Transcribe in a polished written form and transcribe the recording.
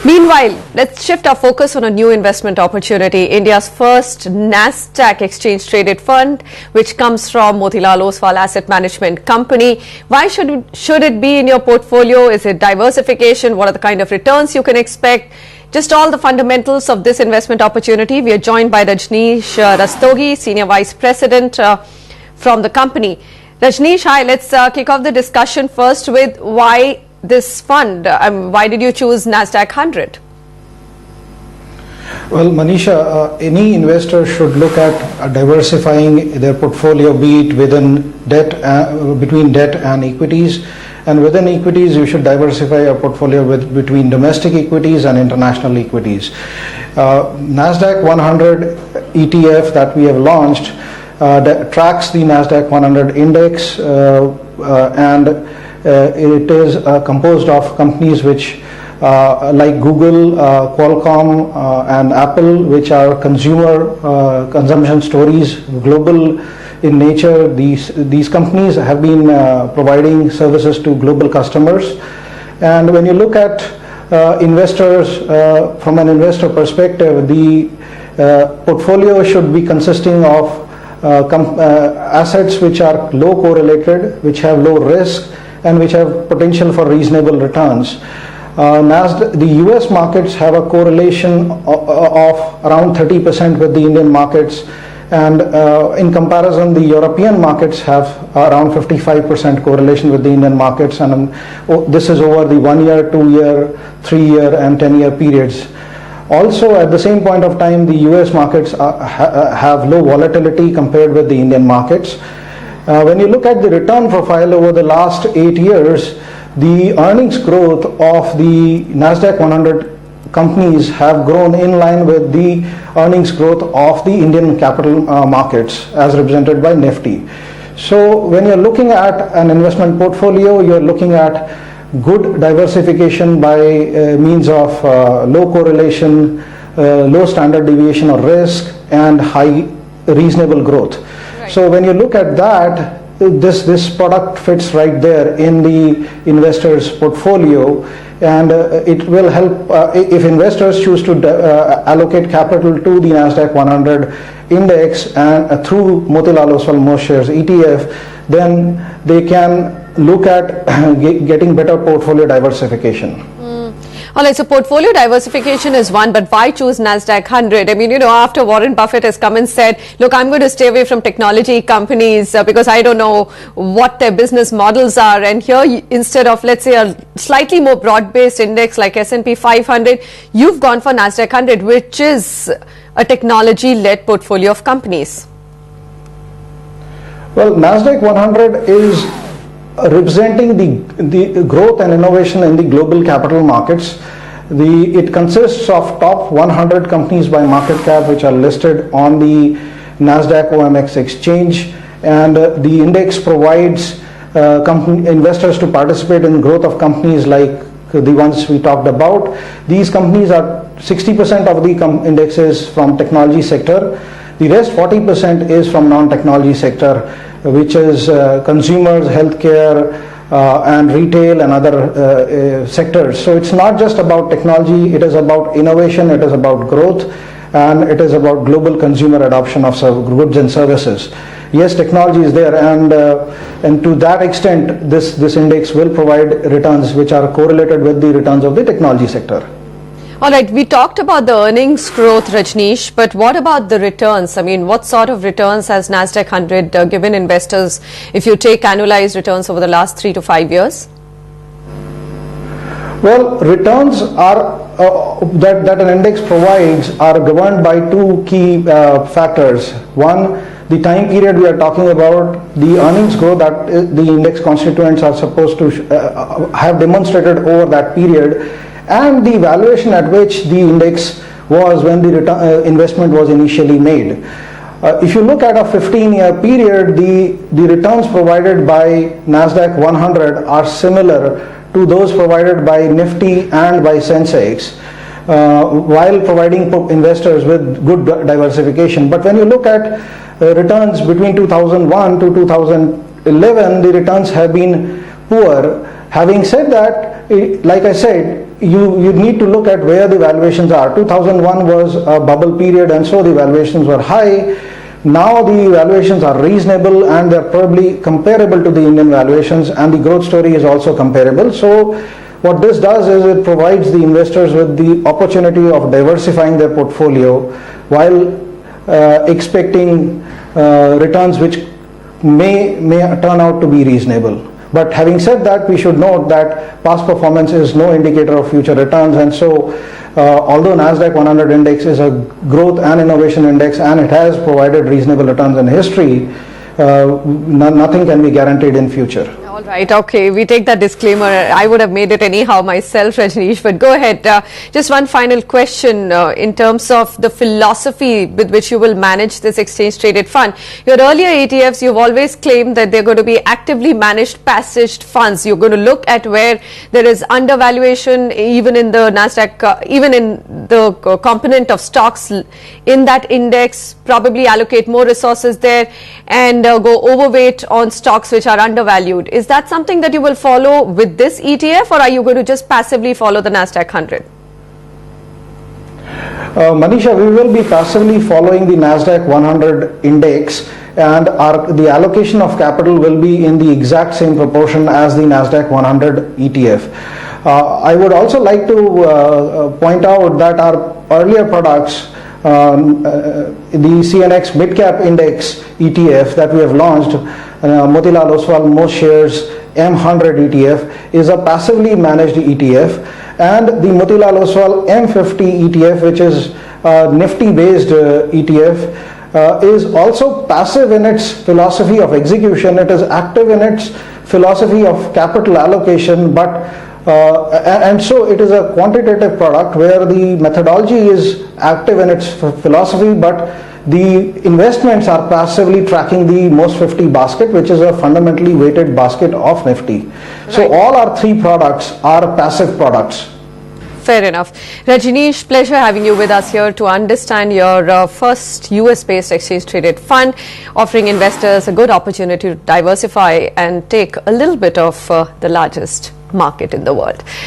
Meanwhile, let's shift our focus on a new investment opportunity. India's first Nasdaq exchange-traded fund, which comes from Motilal Oswal Asset Management Company. Why should it be in your portfolio? Is it diversification? What are the kind of returns you can expect? Just all the fundamentals of this investment opportunity. We are joined by Rajneesh Rastogi, Senior Vice President from the company. Rajneesh, hi. Let's kick off the discussion first with why this fund. Why did you choose Nasdaq 100? Well, Manisha, any investor should look at diversifying their portfolio, be it within debt, between debt and equities. And within equities, you should diversify your portfolio between domestic equities and international equities. Nasdaq 100 ETF that we have launched tracks the Nasdaq 100 index and it is composed of companies which like Google, Qualcomm and Apple, which are consumption stories, global in nature. These companies have been providing services to global customers. And when you look at investors from an investor perspective, the portfolio should be consisting of assets which are low correlated, which have low risk, and which have potential for reasonable returns. The US markets have a correlation of around 30% with the Indian markets, and in comparison the European markets have around 55% correlation with the Indian markets, and this is over the 1 year, 2 year, 3 year and 10 year periods. Also, at the same point of time, the US markets have low volatility compared with the Indian markets. When you look at the return profile over the last 8 years, the earnings growth of the Nasdaq 100 companies have grown in line with the earnings growth of the Indian capital markets as represented by Nifty. So when you're looking at an investment portfolio, you're looking at good diversification by means of low correlation, low standard deviation or risk, and high reasonable growth. So when you look at that, this product fits right there in the investor's portfolio, and it will help if investors choose to allocate capital to the Nasdaq 100 index and through Motilal Oswal Most Shares ETF, then they can look at getting better portfolio diversification. All right, so portfolio diversification is one, but why choose Nasdaq 100? I mean, after Warren Buffett has come and said, look, I'm going to stay away from technology companies because I don't know what their business models are. And here, instead of, let's say, a slightly more broad-based index like S&P 500, you've gone for Nasdaq 100, which is a technology-led portfolio of companies. Well, Nasdaq 100 is representing the growth and innovation in the global capital markets. It consists of top 100 companies by market cap which are listed on the Nasdaq OMX exchange, and the index provides investors to participate in growth of companies like the ones we talked about. These companies are 60% of the index is from technology sector. The rest 40% is from non-technology sector, which is consumers, healthcare, and retail and other sectors. So it's not just about technology, it is about innovation, it is about growth, and it is about global consumer adoption of goods and services. Yes, technology is there, and to that extent, this index will provide returns which are correlated with the returns of the technology sector. All right, we talked about the earnings growth, Rajneesh, but what about the returns? I mean, what sort of returns has Nasdaq 100 given investors if you take annualized returns over the last 3 to 5 years? Well, returns are that an index provides are governed by two key factors. One, the time period we are talking about, the earnings growth that the index constituents are supposed to have demonstrated over that period, and the valuation at which the index was when the investment was initially made. If you look at a 15-year period, the returns provided by Nasdaq 100 are similar to those provided by Nifty and by Sensex, while providing investors with good diversification. But when you look at returns between 2001 to 2011, the returns have been poor. Having said that, like I said, you need to look at where the valuations are. 2001 was a bubble period, and so the valuations were high. Now the valuations are reasonable and they're probably comparable to the Indian valuations, and the growth story is also comparable. So what this does is it provides the investors with the opportunity of diversifying their portfolio while expecting returns which may turn out to be reasonable. But having said that, we should note that past performance is no indicator of future returns, and so although Nasdaq 100 index is a growth and innovation index and it has provided reasonable returns in history, nothing can be guaranteed in future. All right, okay, we take that disclaimer. I would have made it anyhow myself, Rajneesh, but go ahead. Just one final question in terms of the philosophy with which you will manage this exchange-traded fund. Your earlier ETFs, you've always claimed that they're going to be actively managed passaged funds. You're going to look at where there is undervaluation, even in the Nasdaq, even in the component of stocks in that index, probably allocate more resources there and go overweight on stocks which are undervalued. Is that something that you will follow with this ETF, or are you going to just passively follow the Nasdaq 100? Manisha, we will be passively following the Nasdaq 100 index, and the allocation of capital will be in the exact same proportion as the Nasdaq 100 ETF. I would also like to point out that our earlier products, the CNX Midcap Index ETF that we have launched, Motilal Oswal Most Shares M100 ETF, is a passively managed ETF, and the Motilal Oswal M50 ETF, which is a Nifty based ETF, is also passive in its philosophy of execution. It is active in its philosophy of capital allocation, but and so it is a quantitative product where the methodology is active in its philosophy, but the investments are passively tracking the most 50 basket, which is a fundamentally weighted basket of Nifty. Right. So all our three products are passive products. Fair enough. Rajneesh, pleasure having you with us here to understand your first US-based exchange-traded fund, offering investors a good opportunity to diversify and take a little bit of the largest market in the world.